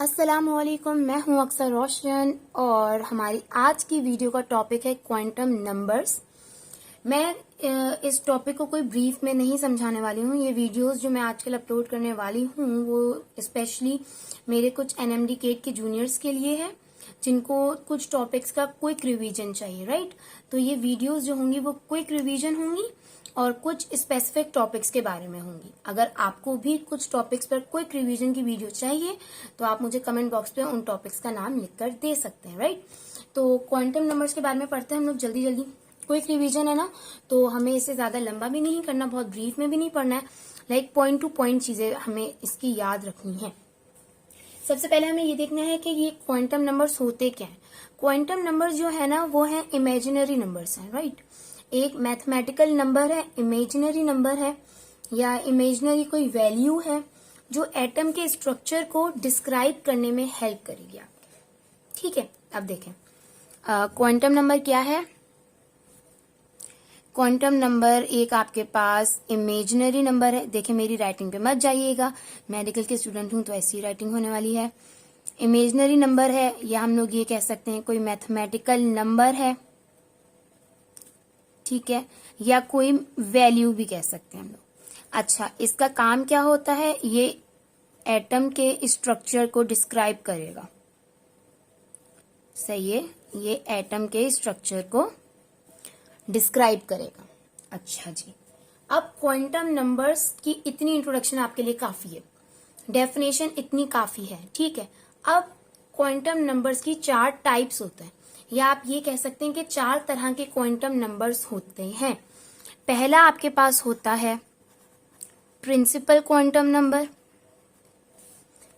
अस्सलामुअलैकुम, मैं हूं अक्सर रोशन और हमारी आज की वीडियो का टॉपिक है क्वांटम नंबर्स। मैं इस टॉपिक को कोई ब्रीफ में नहीं समझाने वाली हूं। ये वीडियोस जो मैं आजकल अपलोड करने वाली हूं वो स्पेशली मेरे कुछ एनएमडी केट के जूनियर्स के लिए है जिनको कुछ टॉपिक्स का क्विक रिवीजन चाहिए, राइट। तो ये वीडियोस जो होंगी वो क्विक रिवीजन होंगी और कुछ स्पेसिफिक टॉपिक्स के बारे में होंगी। अगर आपको भी कुछ टॉपिक्स पर क्विक रिवीजन की वीडियो चाहिए तो आप मुझे कमेंट बॉक्स पे उन टॉपिक्स का नाम लिखकर दे सकते हैं, राइट। तो क्वांटम नंबर्स के बारे में पढ़ते हैं हम लोग जल्दी जल्दी। क्विक रिवीजन है ना, तो हमें इसे ज्यादा लंबा भी नहीं करना, बहुत ब्रीफ में भी नहीं पढ़ना है। लाइक पॉइंट टू पॉइंट चीजें हमें इसकी याद रखनी है। सबसे पहले हमें ये देखना है कि ये क्वांटम नंबर्स होते क्या हैं। क्वांटम नंबर्स जो है ना वो है इमेजिनरी नंबर्स हैं, राइट। एक मैथमेटिकल नंबर है, इमेजिनरी नंबर है या इमेजिनरी कोई वैल्यू है जो एटम के स्ट्रक्चर को डिस्क्राइब करने में हेल्प करेगी आपके। ठीक है, अब देखें क्वांटम नंबर क्या है। क्वांटम नंबर एक आपके पास इमेजिनरी नंबर है। देखिए मेरी राइटिंग पे मत जाइएगा, मेडिकल के स्टूडेंट हूं तो ऐसी राइटिंग होने वाली है। इमेजिनरी नंबर है या हम लोग ये कह सकते हैं कोई मैथमेटिकल नंबर है, ठीक है, या कोई वैल्यू भी कह सकते हैं हम लोग। अच्छा, इसका काम क्या होता है, ये एटम के स्ट्रक्चर को डिस्क्राइब करेगा। सही है, ये एटम के स्ट्रक्चर को डिस्क्राइब करेगा। अच्छा जी, अब क्वांटम नंबर्स की इतनी इंट्रोडक्शन आपके लिए काफी है, डेफिनेशन इतनी काफी है, ठीक है। अब क्वांटम नंबर्स की 4 टाइप्स होते हैं या आप ये कह सकते हैं कि 4 तरह के क्वांटम नंबर्स होते हैं। पहला आपके पास होता है प्रिंसिपल क्वांटम नंबर,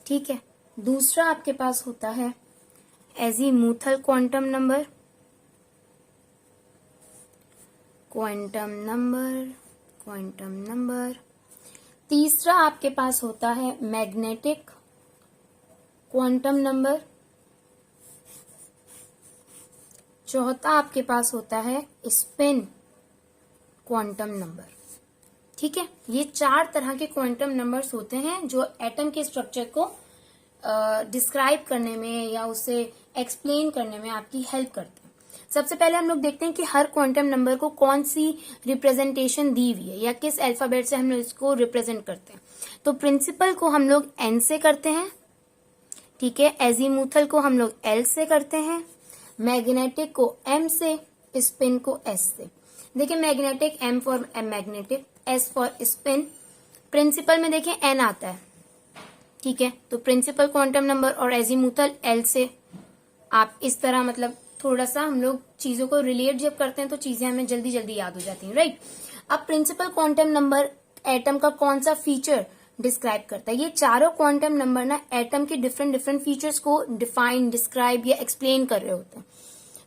ठीक है। दूसरा आपके पास होता है azimuthal quantum number, quantum number. तीसरा आपके पास होता है मैग्नेटिक क्वांटम नंबर। चौथा आपके पास होता है स्पिन क्वांटम नंबर, ठीक है। ये 4 तरह के क्वांटम नंबर्स होते हैं जो एटम के स्ट्रक्चर को डिस्क्राइब करने में या उसे एक्सप्लेन करने में आपकी हेल्प करते हैं। सबसे पहले हम लोग देखते हैं कि हर क्वांटम नंबर को कौन सी रिप्रेजेंटेशन दी हुई है या किस अल्फाबेट से हम लोग इसको रिप्रेजेंट करते हैं। तो प्रिंसिपल को हम लोग एन से करते हैं, ठीक है। एजीमुथल को हम लोग एल से करते हैं, मैग्नेटिक को एम से, स्पिन को एस से। देखिए magnetic M for magnetic, S for spin. Principal में देखिए एन आता है, ठीक है। तो प्रिंसिपल क्वांटम नंबर और एजीमुथल एल से। आप इस तरह मतलब थोड़ा सा हम लोग चीजों को रिलेट जब करते हैं तो चीजें हमें जल्दी जल्दी याद हो जाती हैं, राइट। अब प्रिंसिपल क्वांटम नंबर एटम का कौन सा फीचर डिस्क्राइब करता है। ये चारों क्वांटम नंबर ना एटम के डिफरेंट डिफरेंट फीचर्स को डिफाइन, डिस्क्राइब या एक्सप्लेन कर रहे होते हैं।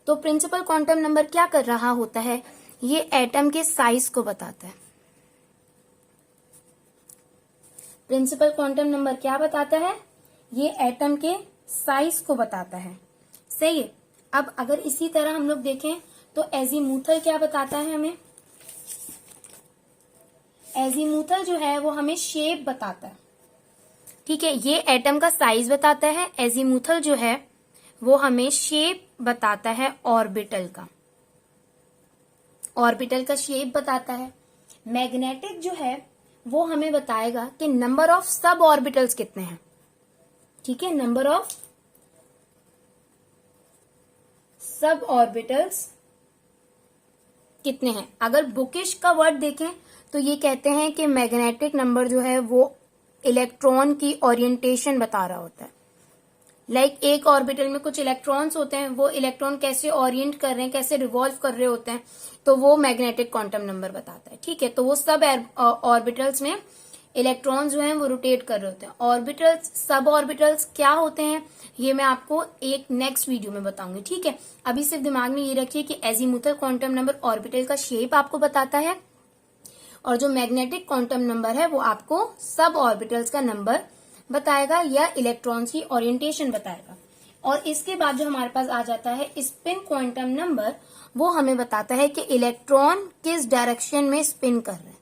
तो प्रिंसिपल क्वांटम नंबर क्या कर रहा होता है, ये एटम के साइज को बताता है। प्रिंसिपल क्वांटम नंबर क्या बताता है, ये एटम के साइज को बताता है, सही है। अब अगर इसी तरह हम लोग देखें तो एजीमुथल क्या बताता है हमें। एजीमुथल जो है वो हमें शेप बताता है, ठीक है। ये एटम का साइज बताता है, एजीमुथल जो है वो हमें शेप बताता है ऑर्बिटल का, ऑर्बिटल का शेप बताता है। मैग्नेटिक जो है वो हमें बताएगा कि नंबर ऑफ सब ऑर्बिटल्स कितने हैं, ठीक है, नंबर ऑफ सब ऑर्बिटल्स कितने हैं। अगर बुकिश का वर्ड देखें तो ये कहते हैं कि मैग्नेटिक नंबर जो है वो इलेक्ट्रॉन की ओरिएंटेशन बता रहा होता है। लाइक एक ऑर्बिटल में कुछ इलेक्ट्रॉन्स होते हैं, वो इलेक्ट्रॉन कैसे ओरिएंट कर रहे हैं, कैसे रिवॉल्व कर रहे होते हैं, तो वो मैग्नेटिक क्वांटम नंबर बताता है, ठीक है। तो वो सब ऑर्बिटल्स में इलेक्ट्रॉन्स जो हैं वो रोटेट कर रहे होते हैं। ऑर्बिटल्स, सब ऑर्बिटल्स क्या होते हैं ये मैं आपको एक नेक्स्ट वीडियो में बताऊंगी, ठीक है। अभी सिर्फ दिमाग में ये रखिए कि एजीमुथल क्वांटम नंबर ऑर्बिटल का शेप आपको बताता है और जो मैग्नेटिक क्वांटम नंबर है वो आपको सब ऑर्बिटल्स का नंबर बताएगा या इलेक्ट्रॉन्स की ओरिएंटेशन बताएगा। और इसके बाद जो हमारे पास आ जाता है स्पिन क्वांटम नंबर, वो हमें बताता है कि इलेक्ट्रॉन किस डायरेक्शन में स्पिन कर रहे हैं,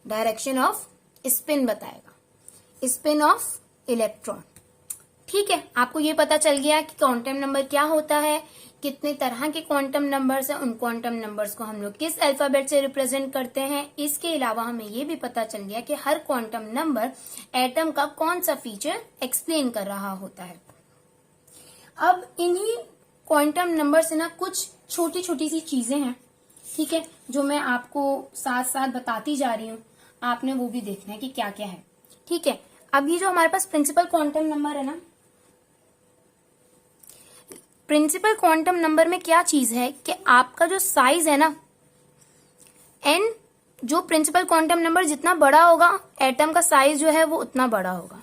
डायरेक्शन ऑफ स्पिन बताएगा। Spin off electron. ठीक है, आपको ये पता चल गया कि क्वांटम नंबर क्या होता है, कितने तरह के क्वांटम नंबर्स हैं, उन क्वांटम नंबर्स को हम लोग किस अल्फाबेट से रिप्रेजेंट करते हैं। इसके अलावा हमें ये भी पता चल गया कि हर क्वांटम नंबर एटम का कौन सा फीचर एक्सप्लेन कर रहा होता है। अब इन्हीं क्वांटम नंबर से ना कुछ छोटी छोटी सी चीजें हैं, ठीक है, जो मैं आपको साथ साथ बताती जा रही हूँ, आपने वो भी देखना है कि क्या क्या है। ठीक है, अब ये जो हमारे पास प्रिंसिपल क्वांटम नंबर है ना, प्रिंसिपल क्वांटम नंबर में क्या चीज है कि आपका जो साइज है ना एन, जो प्रिंसिपल क्वांटम नंबर जितना बड़ा होगा एटम का साइज जो है वो उतना बड़ा होगा।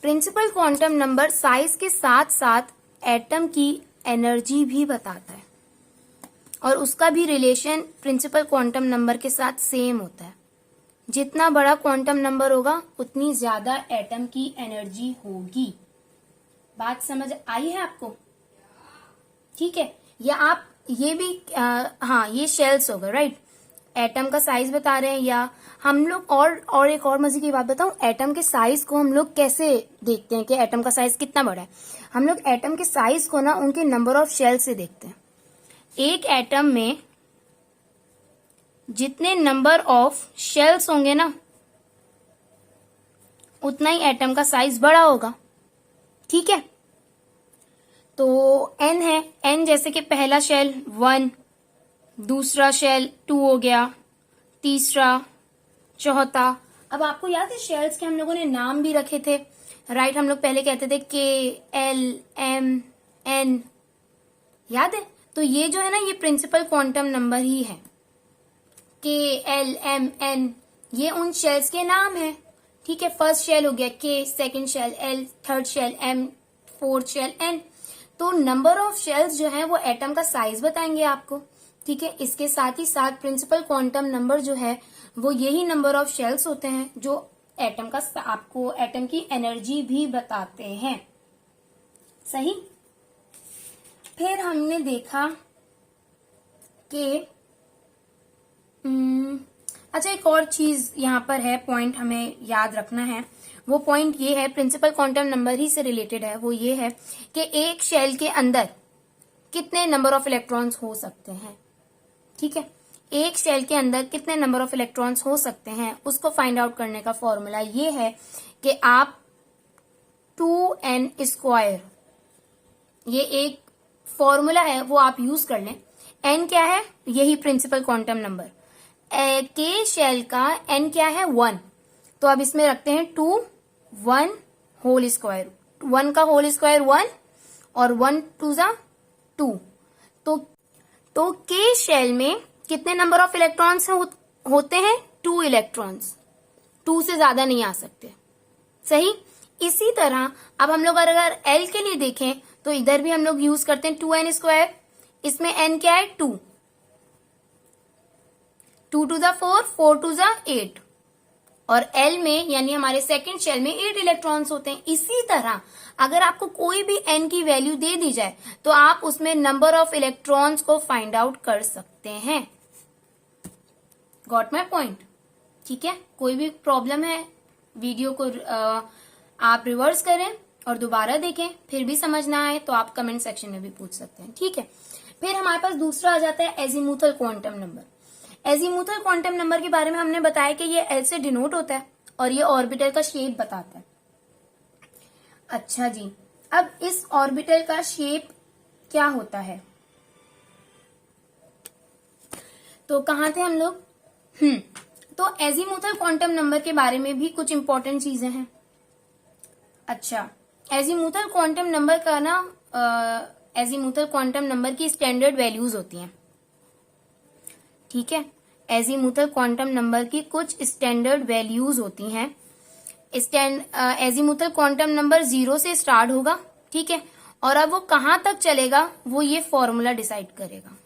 प्रिंसिपल क्वांटम नंबर साइज के साथ साथ एटम की एनर्जी भी बताता है और उसका भी रिलेशन प्रिंसिपल क्वांटम नंबर के साथ सेम होता है। जितना बड़ा क्वांटम नंबर होगा उतनी ज्यादा एटम की एनर्जी होगी। बात समझ आई है आपको? ठीक है, या आप ये भी हाँ, ये शेल्स होगा, राइट। एटम का साइज बता रहे हैं, या हम लोग और एक और मजे की बात बताऊं, एटम के साइज को हम लोग कैसे देखते हैं कि एटम का साइज कितना बड़ा है। हम लोग एटम के साइज को ना उनके नंबर ऑफ शेल से देखते हैं। एक एटम में जितने नंबर ऑफ शेल्स होंगे ना उतना ही एटम का साइज बड़ा होगा। ठीक है, तो एन है, एन जैसे कि पहला शेल 1, दूसरा शेल 2 हो गया, तीसरा, चौथा। अब आपको याद है शेल्स के हम लोगों ने नाम भी रखे थे, राइट। हम लोग पहले कहते थे के, एल, एम, एन, याद है। तो ये जो है ना, ये प्रिंसिपल क्वांटम नंबर ही है। के, एल, एम, एन, ये उन शेल्स के नाम है। ठीक है, फर्स्ट शेल हो गया K, second shell L, third shell M, fourth shell N. तो नंबर ऑफ शेल्स जो है वो एटम का साइज बताएंगे आपको। ठीक है, इसके साथ ही साथ प्रिंसिपल क्वांटम नंबर जो है वो यही नंबर ऑफ शेल्स होते हैं जो एटम का आपको एटम की एनर्जी भी बताते हैं। सही। फिर हमने देखा कि अच्छा, एक और चीज यहाँ पर है, पॉइंट हमें याद रखना है। वो पॉइंट ये है, प्रिंसिपल क्वांटम नंबर ही से रिलेटेड है। वो ये है कि एक शेल के अंदर कितने नंबर ऑफ इलेक्ट्रॉन्स हो सकते हैं। ठीक है, एक शेल के अंदर कितने नंबर ऑफ इलेक्ट्रॉन्स हो सकते हैं, उसको फाइंड आउट करने का फॉर्मूला ये है कि आप 2n², ये एक फॉर्मूला है, वो आप यूज कर लें। n क्या है? यही प्रिंसिपल क्वांटम नंबर। के शेल का n क्या है? 1। तो अब इसमें रखते हैं 2, 1 होल स्क्वायर। 1 का होल स्क्वायर 1 और 1 2 जा 2। तो के शेल में कितने नंबर ऑफ इलेक्ट्रॉन्स होते हैं? 2 इलेक्ट्रॉन्स। 2 से ज्यादा नहीं आ सकते। सही। इसी तरह अब हम लोग अगर एल के लिए देखें तो इधर भी हम लोग यूज करते हैं 2n²। इसमें n क्या है? 2। 2 2 जा 4, 4 2 जा 8। और एल में यानी हमारे सेकंड शेल में 8 इलेक्ट्रॉन्स होते हैं। इसी तरह अगर आपको कोई भी n की वैल्यू दे दी जाए तो आप उसमें नंबर ऑफ इलेक्ट्रॉन्स को फाइंड आउट कर सकते हैं। Got my point? ठीक है, कोई भी प्रॉब्लम है वीडियो को आप रिवर्स करें और दोबारा देखें, फिर भी समझ ना आए तो आप कमेंट सेक्शन में भी पूछ सकते हैं। ठीक है, फिर हमारे पास दूसरा आ जाता है azimuthal quantum number. Azimuthal quantum number के बारे में हमने बताया कि ये एल से डिनोट होता है और ये ऑर्बिटल का शेप बताता है। अच्छा जी, अब इस ऑर्बिटल का शेप क्या होता है? तो कहाँ थे हम लोग? तो एजीमुथल क्वांटम नंबर के बारे में भी कुछ इंपॉर्टेंट चीजें हैं। अच्छा, एजीमुथल क्वांटम नंबर का ना, एजीमुथल क्वांटम नंबर की स्टैंडर्ड वैल्यूज होती हैं। ठीक है, एजीमुथल क्वांटम नंबर की कुछ स्टैंडर्ड वैल्यूज होती हैं। एजीमुथल क्वांटम नंबर 0 से स्टार्ट होगा। ठीक है, और अब वो कहां तक चलेगा वो ये फॉर्मूला डिसाइड करेगा।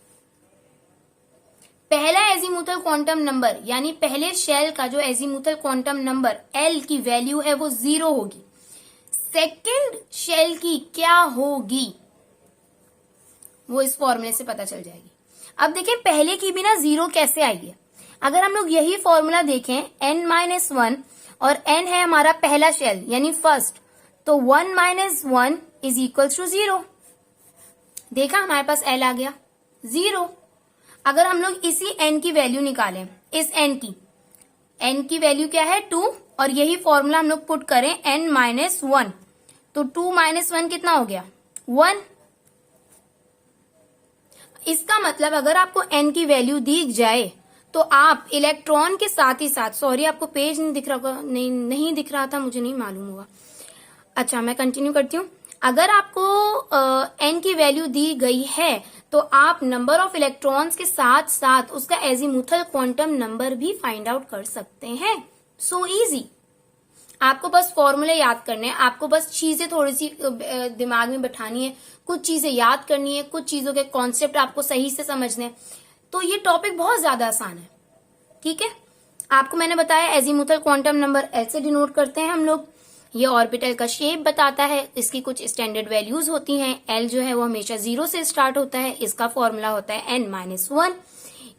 पहला एजीमुथल क्वांटम नंबर यानी पहले शेल का जो एजीमुथल क्वांटम नंबर एल की वैल्यू है वो 0 होगी। सेकेंड शेल की क्या होगी वो इस फॉर्मूले से पता चल जाएगी। अब देखें पहले की भी ना 0 कैसे आई है। अगर हम लोग यही फॉर्मूला देखें n-1 और n है हमारा पहला शेल यानी फर्स्ट, तो 1 माइनस 1 इज इक्वल टू 0। देखा हमारे पास l आ गया 0। अगर हम लोग इसी n की वैल्यू निकालें, इस n की वैल्यू क्या है 2, और यही फॉर्मूला हम लोग पुट करें n माइनस 1, तो 2 माइनस 1 कितना हो गया 1। इसका मतलब अगर आपको n की वैल्यू दी जाए तो आप इलेक्ट्रॉन के साथ ही साथ, सॉरी आपको पेज नहीं दिख रहा, नहीं दिख रहा था, मुझे नहीं मालूम हुआ। अच्छा मैं कंटिन्यू करती हूँ। अगर आपको n की वैल्यू दी गई है तो आप नंबर ऑफ इलेक्ट्रॉन्स के साथ साथ उसका एजीमुथल क्वांटम नंबर भी फाइंड आउट कर सकते हैं। So easy. आपको बस फॉर्मूले याद करने हैं, आपको बस चीजें थोड़ी सी दिमाग में बैठानी है, कुछ चीजें याद करनी है, कुछ चीजों के कॉन्सेप्ट आपको सही से समझने हैं। तो ये टॉपिक बहुत ज्यादा आसान है, ठीक है। आपको मैंने बताया एजीमुथल क्वांटम नंबर एल से डिनोट करते हैं हम लोग। ये ऑर्बिटल का शेप बताता है, इसकी कुछ स्टैंडर्ड वैल्यूज होती हैं। एल जो है वो हमेशा 0 से स्टार्ट होता है, इसका फॉर्मूला होता है n माइनस 1।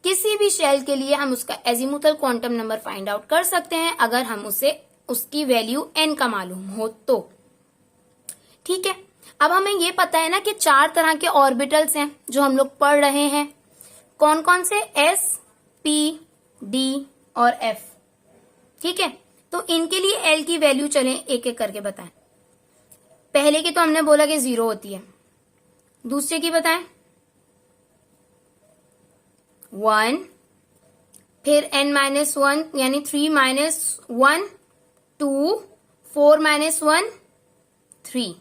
किसी भी शेल के लिए हम उसका azimuthal quantum number find out कर सकते हैं अगर हम उसे उसकी वैल्यू n का मालूम हो तो, ठीक है। अब हमें ये पता है ना कि 4 तरह के ऑर्बिटल्स हैं जो हम लोग पढ़ रहे हैं। कौन कौन से? s, p, d और f, ठीक है। तो इनके लिए l की वैल्यू चलें एक एक करके बताएं। पहले की तो हमने बोला कि 0 होती है, दूसरे की बताएं 1, फिर n माइनस 1 यानी 3 माइनस 1 2, 4 माइनस 1 3।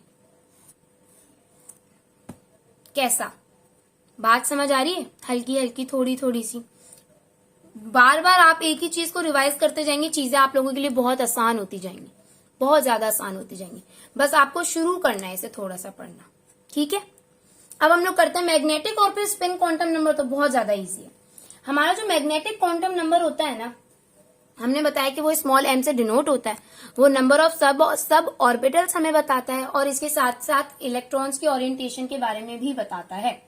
कैसा, बात समझ आ रही है? हल्की हल्की थोड़ी थोड़ी सी। बार बार आप एक ही चीज को रिवाइज करते जाएंगे, चीजें आप लोगों के लिए बहुत आसान होती जाएंगी, बहुत ज्यादा आसान होती जाएंगी। बस आपको शुरू करना है इसे थोड़ा सा पढ़ना, ठीक है। अब हम लोग करते हैं मैग्नेटिक और फिर स्पिन क्वांटम नंबर, तो बहुत ज्यादा इजी है। हमारा जो मैग्नेटिक क्वांटम नंबर होता है ना, हमने बताया कि वो स्मॉल m से डिनोट होता है। वो नंबर ऑफ सब ऑर्बिटल्स हमें बताता है और इसके साथ साथ इलेक्ट्रॉन्स की ओरिएंटेशन के बारे में भी बताता है।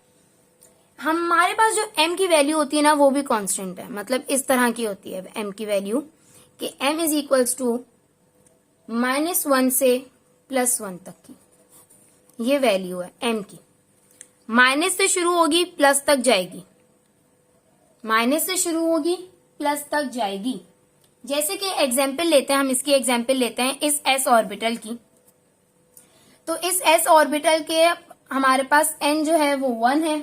हमारे पास जो m की वैल्यू होती है ना वो भी कांस्टेंट है, मतलब इस तरह की होती है m की वैल्यू कि m इज इक्वल्स टू -1 से +1 तक की ये वैल्यू है m की। माइनस से शुरू होगी प्लस तक जाएगी, माइनस से शुरू होगी प्लस तक जाएगी। जैसे कि एग्जाम्पल लेते हैं, हम इसकी एग्जाम्पल लेते हैं इस s ऑर्बिटल की। तो इस s ऑर्बिटल के हमारे पास n जो है वो 1 है,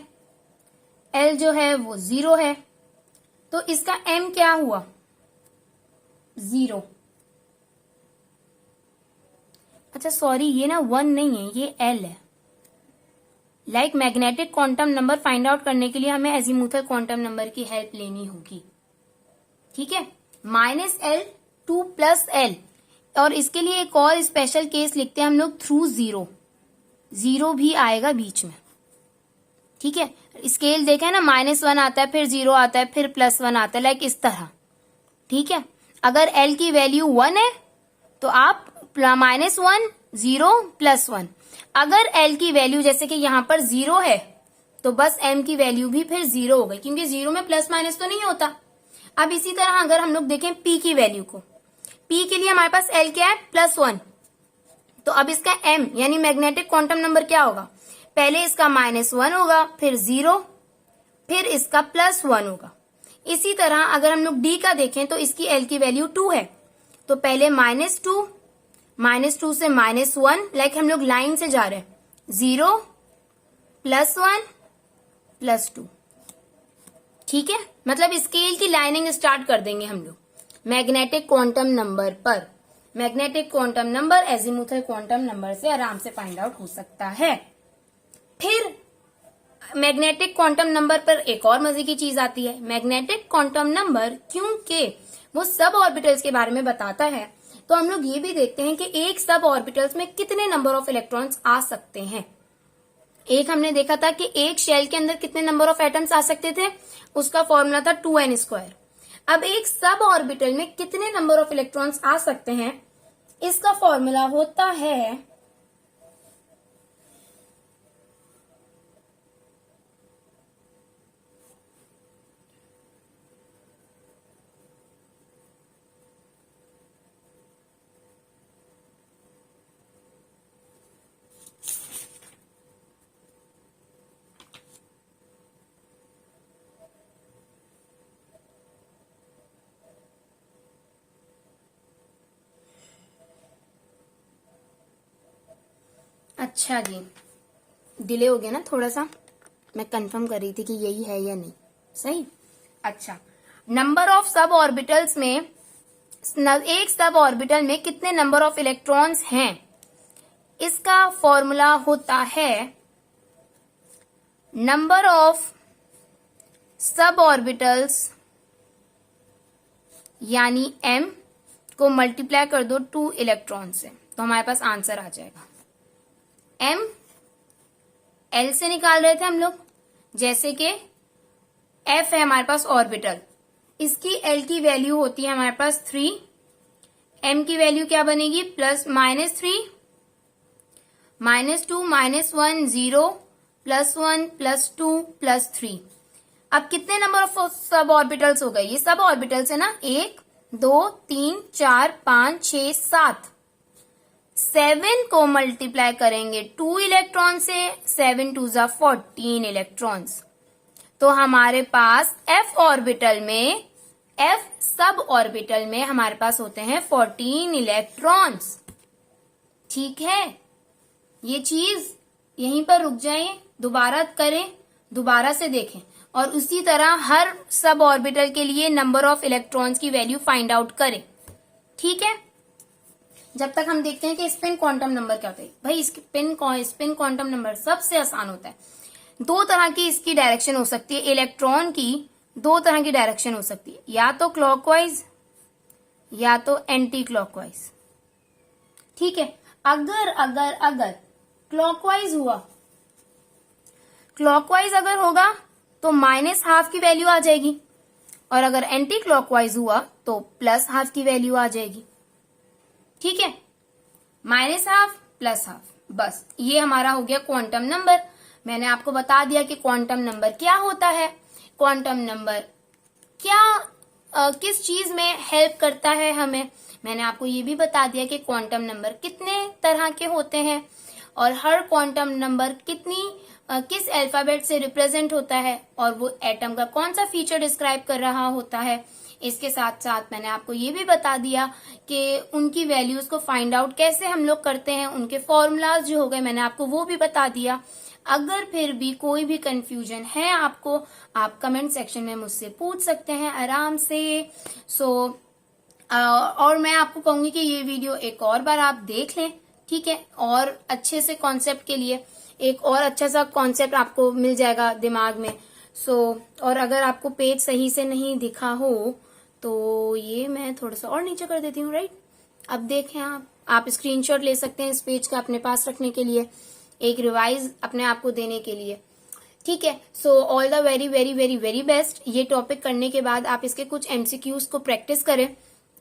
l जो है वो 0 है, तो इसका m क्या हुआ 0। अच्छा सॉरी, ये ना 1 नहीं है, ये l है। Like magnetic quantum number find out करने के लिए हमें एजीमुथल क्वांटम नंबर की हेल्प लेनी होगी, ठीक है। -l 2 + l, और इसके लिए एक और स्पेशल केस लिखते हैं हम लोग थ्रू 0, 0 भी आएगा बीच में, ठीक है। स्केल देखें ना, -1 आता है, फिर 0 आता है, फिर +1 आता है, लाइक इस तरह, ठीक है। अगर l की वैल्यू 1 है तो आप -1 0 +1। अगर l की वैल्यू जैसे कि यहां पर 0 है तो बस m की वैल्यू भी फिर 0 हो गई, क्योंकि 0 में प्लस माइनस तो नहीं होता। अब इसी तरह अगर हम लोग देखें p की वैल्यू को, p के लिए हमारे पास l क्या है +1, तो अब इसका m यानी मैग्नेटिक क्वांटम नंबर क्या होगा, पहले इसका -1 होगा, फिर 0, फिर इसका +1 होगा। इसी तरह अगर हम लोग d का देखें तो इसकी l की वैल्यू 2 है, तो पहले -2, -2 से -1, लाइक हम लोग लाइन से जा रहे हैं, 0 +1 +2, ठीक है। मतलब स्केल की लाइनिंग स्टार्ट कर देंगे हम लोग मैग्नेटिक क्वांटम नंबर पर। Magnetic quantum number azimuthal quantum number से आराम से फाइंड आउट हो सकता है। फिर मैग्नेटिक क्वांटम नंबर पर एक और मजे की चीज आती है। मैग्नेटिक क्वांटम नंबर क्योंकि वो सब ऑर्बिटल्स के बारे में बताता है, तो हम लोग ये भी देखते हैं कि एक सब ऑर्बिटल्स में कितने नंबर ऑफ इलेक्ट्रॉन्स आ सकते हैं। एक हमने देखा था कि एक शेल के अंदर कितने नंबर ऑफ एटम्स आ सकते थे, उसका फॉर्मूला था 2n²। अब एक सब ऑर्बिटल में कितने नंबर ऑफ इलेक्ट्रॉन्स आ सकते हैं, इसका फॉर्मूला होता है अच्छा जी, डिले हो गया ना थोड़ा सा, मैं कंफर्म कर रही थी कि यही है या नहीं। सही। अच्छा, नंबर ऑफ सब ऑर्बिटल्स में, एक सब ऑर्बिटल में कितने नंबर ऑफ इलेक्ट्रॉन्स हैं, इसका फॉर्मूला होता है नंबर ऑफ सब ऑर्बिटल्स यानी m को मल्टीप्लाई कर दो 2 इलेक्ट्रॉन से, तो हमारे पास आंसर आ जाएगा। m l से निकाल रहे थे हम लोग, जैसे कि f है हमारे पास ऑर्बिटल, इसकी l की वैल्यू होती है हमारे पास 3, m की वैल्यू क्या बनेगी प्लस -3 -2 -1 0 +1 +2 +3। अब कितने नंबर ऑफ सब ऑर्बिटल्स हो गए, ये सब ऑर्बिटल्स है ना, 1 2 3 4 5 6 7, 7 को मल्टीप्लाई करेंगे 2 इलेक्ट्रॉन से, 7 2 ज़ा 14 इलेक्ट्रॉन्स, तो हमारे पास f ऑर्बिटल में, f सब ऑर्बिटल में हमारे पास होते हैं 14 इलेक्ट्रॉन्स। ठीक है, ये चीज यहीं पर रुक जाए, दोबारा करें, दोबारा से देखें, और उसी तरह हर सब ऑर्बिटल के लिए नंबर ऑफ इलेक्ट्रॉन्स की वैल्यू फाइंड आउट करें। ठीक है, जब तक हम देखते हैं कि स्पिन क्वांटम नंबर क्या होता है। भाई स्पिन क्वांटम नंबर सबसे आसान होता है। 2 तरह की इसकी डायरेक्शन हो सकती है, इलेक्ट्रॉन की 2 तरह की डायरेक्शन हो सकती है, या तो क्लॉकवाइज या तो एंटी क्लॉकवाइज। ठीक है, अगर क्लॉकवाइज हुआ, क्लॉकवाइज अगर होगा तो -½ की वैल्यू आ जाएगी, और अगर एंटी क्लॉकवाइज हुआ तो +½ की वैल्यू आ जाएगी। ठीक है, -½ +½ बस ये हमारा हो गया क्वांटम नंबर। मैंने आपको बता दिया कि क्वांटम नंबर क्या होता है, क्वांटम नंबर क्या किस चीज में हेल्प करता है हमें। मैंने आपको ये भी बता दिया कि क्वांटम नंबर कितने तरह के होते हैं, और हर क्वांटम नंबर किस अल्फाबेट से रिप्रेजेंट होता है, और वो एटम का कौन सा फीचर डिस्क्राइब कर रहा होता है। इसके साथ साथ मैंने आपको ये भी बता दिया कि उनकी वैल्यूज को फाइंड आउट कैसे हम लोग करते हैं, उनके फॉर्मूलाज जो हो गए मैंने आपको वो भी बता दिया। अगर फिर भी कोई भी कंफ्यूजन है आपको, आप कमेंट सेक्शन में मुझसे पूछ सकते हैं आराम से। और मैं आपको कहूंगी कि ये वीडियो एक और बार आप देख लें। ठीक है, और अच्छे से कॉन्सेप्ट के लिए एक और अच्छा सा कॉन्सेप्ट आपको मिल जाएगा दिमाग में। और अगर आपको पेज सही से नहीं दिखा हो तो ये मैं थोड़ा सा और नीचे कर देती हूँ, राइट। अब देखें, आप स्क्रीनशॉट ले सकते हैं इस पेज का अपने पास रखने के लिए, एक रिवाइज अपने आप को देने के लिए। ठीक है, all the very very very very best. ये टॉपिक करने के बाद आप इसके कुछ MCQs को प्रैक्टिस करें,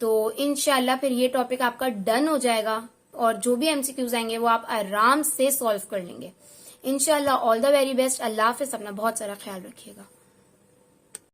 तो इंशाल्लाह फिर ये टॉपिक आपका डन हो जाएगा, और जो भी MCQs आएंगे वो आप आराम से सॉल्व कर लेंगे इंशाल्लाह। All the very best. अल्लाह हाफिज, अपना बहुत सारा ख्याल रखिएगा।